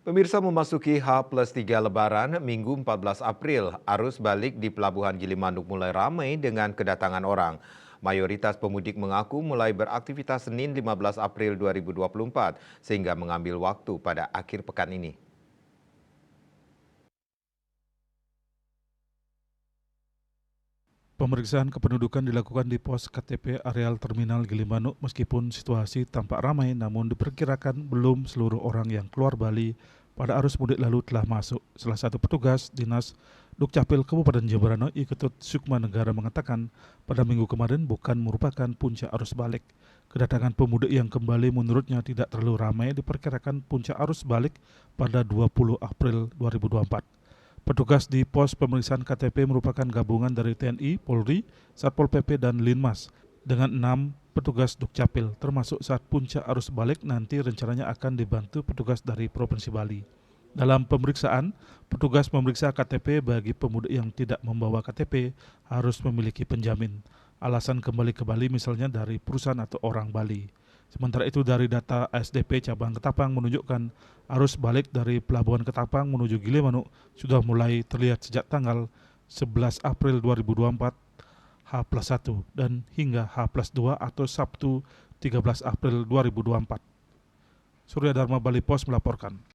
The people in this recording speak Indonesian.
Pemirsa memasuki H+3 Lebaran, Minggu 14 April, arus balik di Pelabuhan Gilimanuk mulai ramai dengan kedatangan orang. Mayoritas pemudik mengaku mulai beraktivitas Senin 15 April 2024, sehingga mengambil waktu pada akhir pekan ini. Pemeriksaan kependudukan dilakukan di pos KTP areal Terminal Gilimanuk meskipun situasi tampak ramai namun diperkirakan belum seluruh orang yang keluar Bali pada arus mudik lalu telah masuk. Salah satu petugas Dinas Dukcapil Kabupaten Jemberana Iketut Sukma Negara mengatakan pada minggu kemarin bukan merupakan puncak arus balik. Kedatangan pemudik yang kembali menurutnya tidak terlalu ramai diperkirakan puncak arus balik pada 20 April 2024. Petugas di pos pemeriksaan KTP merupakan gabungan dari TNI, Polri, Satpol PP, dan Linmas dengan 6 petugas Dukcapil, termasuk saat puncak arus balik nanti rencananya akan dibantu petugas dari Provinsi Bali. Dalam pemeriksaan, petugas memeriksa KTP bagi pemudik yang tidak membawa KTP harus memiliki penjamin. Alasan kembali ke Bali misalnya dari perusahaan atau orang Bali. Sementara itu dari data ASDP Cabang Ketapang menunjukkan arus balik dari Pelabuhan Ketapang menuju Gilimanuk sudah mulai terlihat sejak tanggal 11 April 2024 H+1 dan hingga H+2 atau Sabtu 13 April 2024. Surya Dharma Bali Pos melaporkan.